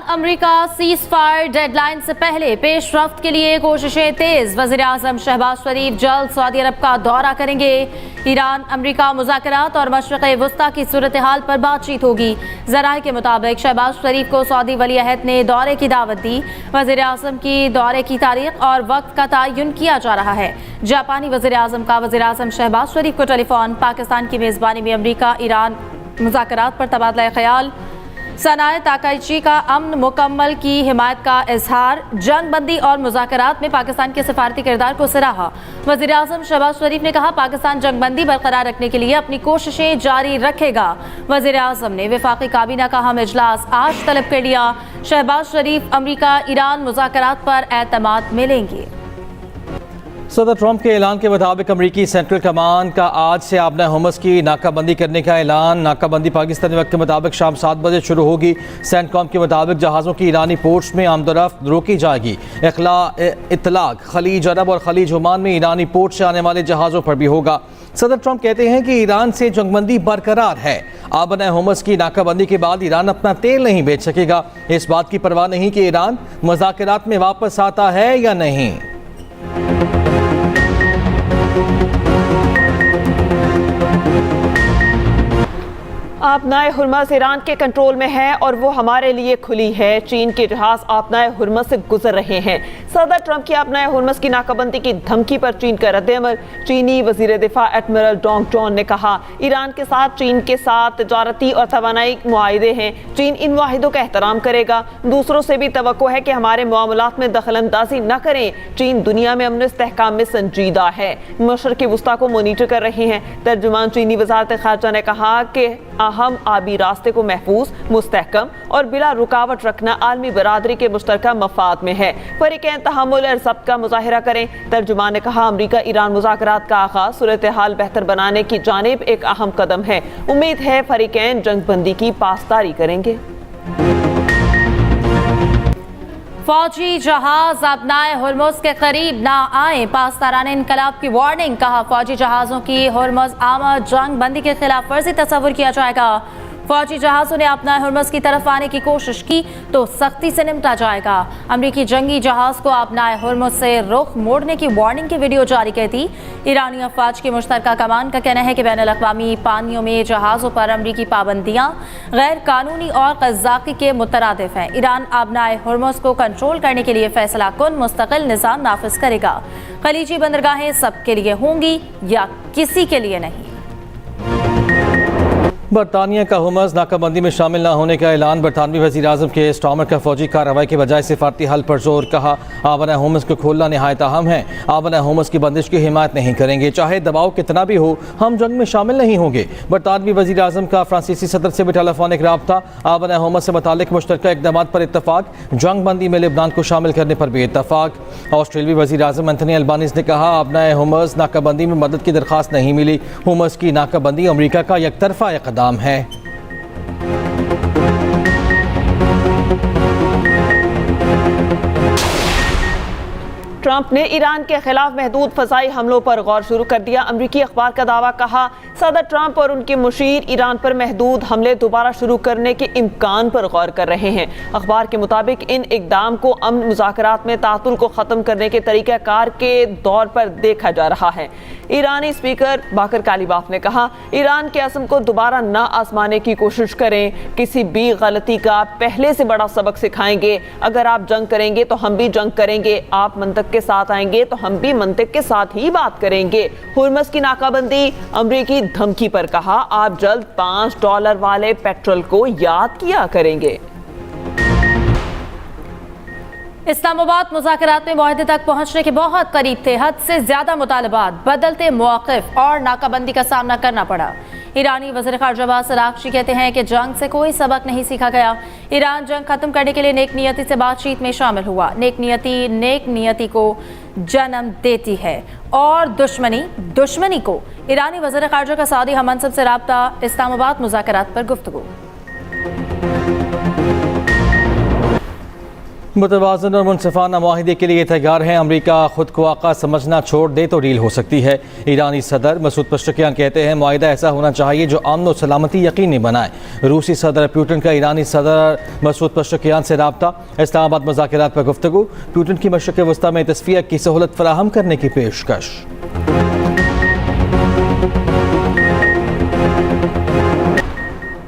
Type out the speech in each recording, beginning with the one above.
امریکہ cease fire deadline से पहले पेशरफ्त के लिए कोशिशें तेज। वज़ीर आज़म शहबाज शरीफ जल्द सऊदी अरब का दौरा करेंगे। ईरान अमरीका मुज़ाकरात और मशरिक़ वस्ता की सूरत हाल पर बातचीत होगी। ज़राए के मुताबिक शहबाज शरीफ को सऊदी वली अहद ने दौरे की दावत दी। वज़ीर आज़म की दौरे की तारीख और वक्त का तयन किया जा रहा है। जापानी वज़ीर आज़म का वज़ीर आज़म शहबाज शरीफ को टेलीफोन। पाकिस्तान की मेज़बानी में अमरीका ईरान मुज़ाकरात पर तबादला ख्याल। सनाए ताकाइची का अमन मुकम्मल की हिमायत का इजहार। जंग बंदी और मुज़ाकरात में पाकिस्तान के सफारती किरदार को सराहा। वज़ीर आज़म शहबाज शरीफ ने कहा, पाकिस्तान जंग बंदी बरकरार रखने के लिए अपनी कोशिशें जारी रखेगा। वज़ीर आज़म ने वफाकी काबीना का हम इजलास आज तलब कर लिया। शहबाज शरीफ अमरीका ईरान मुज़ाकरात पर एतमाद मिलेंगे। सदर ट्रंप के ऐलान के मुताबिक अमरीकी सेंट्रल कमांड का आज से आबना हुमस की नाकाबंदी करने का ऐलान। नाकाबंदी पाकिस्तानी वक्त के मुताबिक शाम 7 बजे शुरू होगी। सेंटकॉम के मुताबिक जहाज़ों की ईरानी पोर्ट्स में आमदोरफ्त रोकी जाएगी। इतलाक खलीज अरब और खलीज ओमान में ईरानी पोर्ट से आने वाले जहाज़ों पर भी होगा। सदर ट्रंप कहते हैं कि ईरान से जंगबंदी बरकरार है। आबना हुमस की नाकाबंदी के बाद ईरान अपना तेल नहीं बेच सकेगा। इस बात की परवाह नहीं कि ईरान मुज़ाकरात में वापस आता है या नहीं। आपनाए हुर्मज़ ईरान के कंट्रोल में है और वो हमारे लिए खुली है। चीन के जहाज आपनाए हुर्मज़ से गुजर रहे हैं। सदर ट्रंप की आपनाए हुर्मज़ की नाकाबंदी की धमकी पर चीन का रद्द-ए-अमल। चीनी वज़ीर दिफा एडमिरल डोंग जॉन ने कहा, ईरान के साथ चीन के साथ तजारती और तवानाई मुआहिदे हैं। चीन इन मुआहिदों का एहतराम करेगा। दूसरों से भी तवक्को है कि हमारे मामलात में दखल अंदाजी न करें। चीन दुनिया में अमन इस्तेहकाम में संजीदा है। मशरिक़ वस्ता को मॉनिटर कर रहे हैं। तर्जुमान चीनी वज़ारत ख़ारजा ने कहा कि अहम आबी रास्ते को महफूज, मुस्तहकम और बिला रुकावट रखना आलमी बरादरी के मुश्तरका मफाद में है। फरीक़ैन तहम्मुल और ज़ब्त का मुज़ाहिरा करें। तर्जुमान ने कहा, अमरीका ईरान मुज़ाकरात का आगाज़ सूरत हाल बेहतर बनाने की जानिब एक अहम कदम है। उम्मीद है फरीक़ैन जंग बंदी की पासदारी करेंगे। फौजी जहाज अपनाए हुर्मुज़ के करीब ना आए। पासदारान इनकलाब की वार्निंग। कहा, फौजी जहाज़ों की हुर्मुज़ आमद जंग बंदी के खिलाफ वर्जी तस्वुर किया जाएगा। फौजी जहाज़ों ने अपनाए हुर्मुज़ की तरफ आने की कोशिश की तो सख्ती से निपटा जाएगा। अमरीकी जंगी जहाज़ को अपनाए हुर्मुज़ से रुख मोड़ने की वार्निंग की वीडियो जारी की थी। ईरानी अफवाज की मुश्तरका कमान का कहना है कि बैनुल अक़वामी पानियों में जहाज़ों पर अमरीकी पाबंदियाँ गैर कानूनी और क़ज़्ज़ाक़ी के मुतरादिफ हैं। ईरान अपनाए हुर्मुज़ को कंट्रोल करने के लिए फैसला कुन मुस्तकिल निज़ाम नाफिज करेगा। खलीजी बंदरगाहें सबके लिए होंगी या किसी के लिए नहीं। बरतानिया का हुमस नाकाबंदी में शामिल न होने का ऐलान। बरतानवी वज़ीर आज़म के स्टॉमर का फौजी कार्रवाई के बजाय सिफारती हल पर जोर। कहा, आबना हुमस को खोलना नहायत अहम है। आबना हुमस की बंदिश की हिमायत नहीं करेंगे, चाहे दबाव कितना भी हो। हम जंग में शामिल नहीं होंगे। बरतानवी वज़ीर आज़म का फ्रांसीसी सदर से भी टेलीफोनिक राब्ता। आबना हुमस से मुतालिक मुश्तरका इक़दामात पर इत्तफाक। जंग बंदी में लिबनान को शामिल करने पर भी इत्तफाक। ऑस्ट्रेलियावी वज़ीर आज़म एंथनी अल्बानीज़ ने कहा, आबना हुमस नाकाबंदी में मदद की दरख्वास्त नहीं मिली। हुमस की नाकाबंदी अमरीका का यकतरफा इक़दाम है। ट्रंप ने ईरान के खिलाफ महदूद फ़ज़ाई हमलों पर गौर शुरू कर दिया। अमरीकी अखबार का दावा। कहा, सदर ट्रंप और उनके मुशीर ईरान पर महदूद हमले दोबारा शुरू करने के इम्कान पर गौर कर रहे हैं। अखबार के मुताबिक इन इक़दाम को अमन मुज़ाकरात में तातुल को ख़त्म करने के तरीक़ाकार के दौर पर देखा जा रहा है। ईरानी स्पीकर बाकर कालीबाफ ने कहा, ईरान के अज़्म को दोबारा ना आजमाने की कोशिश करें। किसी भी गलती का पहले से बड़ा सबक सिखाएंगे। अगर आप जंग करेंगे तो हम भी जंग करेंगे। आप मंतक के साथ आएंगे तो हम भी मंतक के साथ ही बात करेंगे। हुर्मुज़ की नाकाबंदी अमरीकी धमकी पर कहा, आप जल्द $5 वाले पेट्रोल को याद किया करेंगे। इस्लामाबाद मुज़ाकरात में मुआहदे तक पहुंचने के बहुत करीब थे। हद से ज्यादा मुतालबात, बदलते मौक़िफ़ और नाकाबंदी का सामना करना पड़ा। ईरानी वज़ीर ख़ारजा अब्बास अराग़ची कहते हैं कि जंग से कोई सबक नहीं सीखा गया। ईरान जंग खत्म करने के लिए नेक नियति से बातचीत में शामिल हुआ। नेक नियति को जन्म देती है और दुश्मनी को। ईरानी वज़ीर ख़ारजा का सऊदी हममनसब से राब्ता। इस्लामाबाद मुज़ाकरात पर गुफ्तगू। متوازن اور منصفانہ معاہدے کے لیے تیار ہیں امریکہ خود کو آقا سمجھنا چھوڑ دے تو ڈیل ہو سکتی ہے ایرانی صدر مسعود پزشکیان کہتے ہیں معاہدہ ایسا ہونا چاہیے جو امن و سلامتی یقینی بنائے روسی صدر پیوٹن کا ایرانی صدر مسعود پزشکیان سے رابطہ اسلام آباد مذاکرات پر گفتگو پیوٹن کی مشرق وسطی میں تصفیہ کی سہولت فراہم کرنے کی پیشکش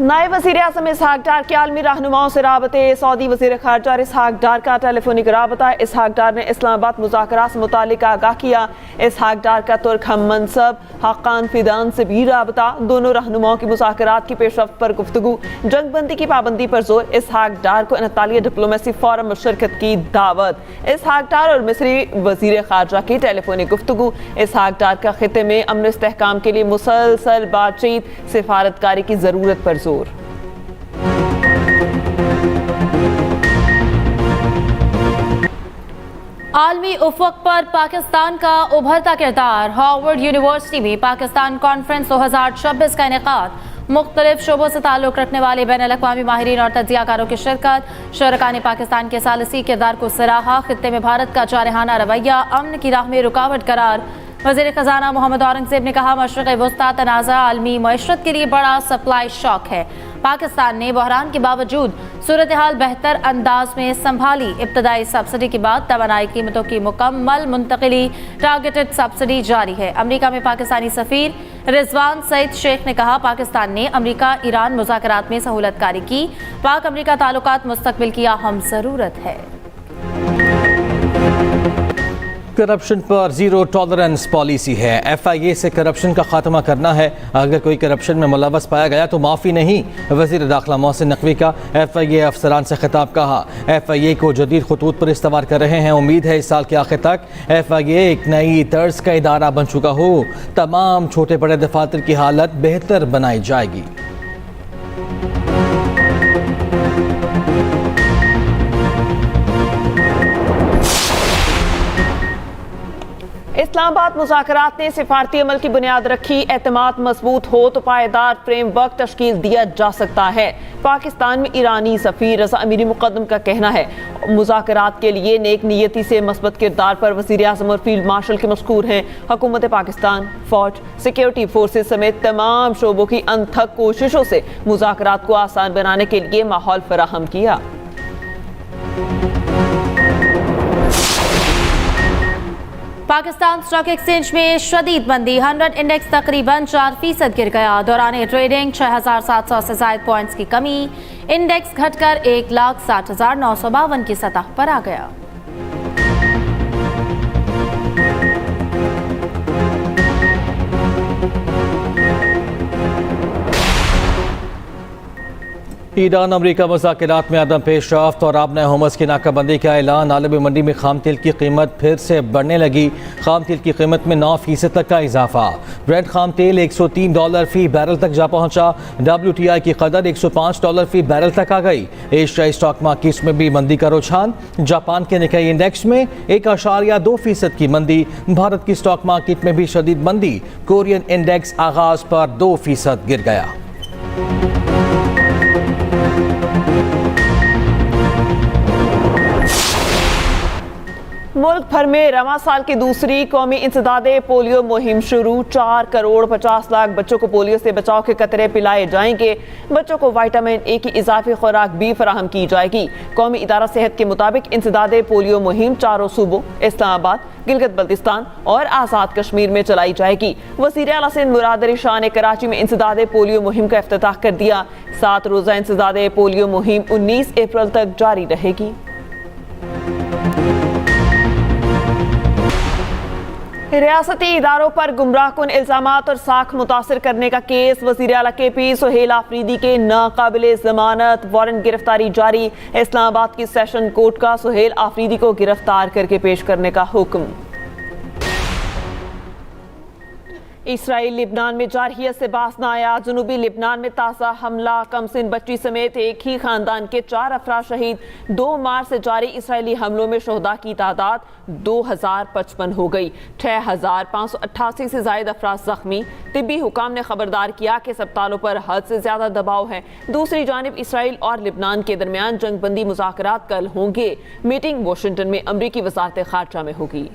نائب وزیر اعظم اسحاق ڈار کے عالمی رہنماؤں سے رابطے سعودی وزیر خارجہ اسحاق ڈار کا ٹیلی فونک رابطہ اسحاق ڈار نے اسلام آباد مذاکرات سے متعلق آگاہ کیا اسحاق ڈار کا ترک ہم منصب حقان فیدان سے بھی رابطہ دونوں رہنماؤں کی مذاکرات کی پیش رفت پر گفتگو جنگ بندی کی پابندی پر زور اسحاق ڈار کو انطالیہ ڈپلومیسی فورم میں شرکت کی دعوت اسحاق ڈار اور مصری وزیر خارجہ کی ٹیلی فونک گفتگو اسحاق ڈار کا خطے میں امن استحکام کے لیے مسلسل بات چیت سفارتکاری کی ضرورت پر زور عالمی افق پر پاکستان کا ابھرتا کردار ہارورڈ یونیورسٹی میں پاکستان کانفرنس 2026 کا انعقاد مختلف شعبوں سے تعلق رکھنے والے بین الاقوامی ماہرین اور تجزیہ کاروں کی شرکت شرکاء نے پاکستان کے ثالثی کردار کو سراہا خطے میں بھارت کا جارحانہ رویہ امن کی راہ میں رکاوٹ قرار وزیر خزانہ محمد اورنگزیب نے کہا مشرق وسطی تنازع عالمی معیشت کے لیے بڑا سپلائی شاک ہے پاکستان نے بحران کے باوجود صورتحال بہتر انداز میں سنبھالی ابتدائی سبسڈی کے بعد توانائی قیمتوں کی مکمل منتقلی ٹارگیٹڈ سبسڈی جاری ہے امریکہ میں پاکستانی سفیر رضوان سعید شیخ نے کہا پاکستان نے امریکہ ایران مذاکرات میں سہولت کاری کی پاک امریکہ تعلقات مستقبل کی اہم ضرورت ہے کرپشن پر زیرو ٹالرنس پالیسی ہے ایف آئی اے سے کرپشن کا خاتمہ کرنا ہے اگر کوئی کرپشن میں ملوث پایا گیا تو معافی نہیں وزیر داخلہ محسن نقوی کا ایف آئی اے افسران سے خطاب کہا ایف آئی اے کو جدید خطوط پر استوار کر رہے ہیں امید ہے اس سال کے آخر تک ایف آئی اے ایک نئی طرز کا ادارہ بن چکا ہو تمام چھوٹے بڑے دفاتر کی حالت بہتر بنائی جائے گی اسلام آباد مذاکرات نے سفارتی عمل کی بنیاد رکھی اعتماد مضبوط ہو تو پائیدار فریم ورک تشکیل دیا جا سکتا ہے پاکستان میں ایرانی سفیر رضا امیری مقدم کا کہنا ہے مذاکرات کے لیے نیک نیتی سے مثبت کردار پر وزیر اعظم اور فیلڈ مارشل کے مشکور ہیں حکومت پاکستان فوج سیکیورٹی فورسز سمیت تمام شعبوں کی انتھک کوششوں سے مذاکرات کو آسان بنانے کے لیے ماحول فراہم کیا پاکستان اسٹاک ایکسچینج میں شدید مندی 100 انڈیکس تقریباً 4% گر گیا دوران ٹریڈنگ 6700 سے زائد پوائنٹس کی کمی انڈیکس گھٹ کر 1,60,952 کی سطح پر آ گیا ایران امریکہ مذاکرات میں عدم پیش رفت اور آبنۂ ہومس کی ناکہ بندی کا اعلان عالمی منڈی میں خام تیل کی قیمت پھر سے بڑھنے لگی خام تیل کی قیمت میں 9% تک کا اضافہ برنٹ خام تیل $103 فی بیرل تک جا پہنچا WTI کی قدر $105 فی بیرل تک آ گئی ایشیائی اسٹاک مارکیٹس میں بھی مندی کا رجحان جاپان کے نکائی انڈیکس میں 1.2% کی مندی بھارت کی اسٹاک مارکیٹ میں بھی شدید مندی کورین انڈیکس آغاز پر 2% گر گیا ملک بھر میں رواں سال کی دوسری قومی انسداد پولیو مہم شروع 4,50,00,000 بچوں کو پولیو سے بچاؤ کے قطرے پلائے جائیں گے بچوں کو وٹامن اے کی اضافی خوراک بھی فراہم کی جائے گی قومی ادارہ صحت کے مطابق انسداد پولیو مہم 4 صوبوں اسلام آباد گلگت بلتستان اور آزاد کشمیر میں چلائی جائے گی وزیر اعلیٰ سندھ مراد علی شاہ نے کراچی میں انسداد پولیو مہم کا افتتاح کر دیا 7 روزہ انسداد پولیو مہم 19 اپریل تک جاری رہے گی ریاستی اداروں پر گمراہ کن الزامات اور ساکھ متاثر کرنے کا کیس وزیر اعلیٰ کے پی سہیل آفریدی کے ناقابل ضمانت وارنٹ گرفتاری جاری اسلام آباد کی سیشن کورٹ کا سہیل آفریدی کو گرفتار کر کے پیش کرنے کا حکم इसराइल लिबनान में जारहियत से बाज न आया। जनूबी लिबनान में ताज़ा हमला, कमसिन बच्ची समेत एक ही खानदान के 4 अफराद शहीद। 2 मार्च से जारी इसराइली हमलों में शहदा की तादाद 2055 हो गई। 6588 से जायद अफराद जख्मी। तिब्बी हुकाम ने खबरदार किया कि अस्पतालों पर हद से ज्यादा दबाव है। दूसरी जानिब इसराइल और लिबनान के दरमियान जंग बंदी मुज़ाकरात कल होंगे। मीटिंग वाशिंगटन में अमरीकी वज़ारत ख़ारजा में होगी।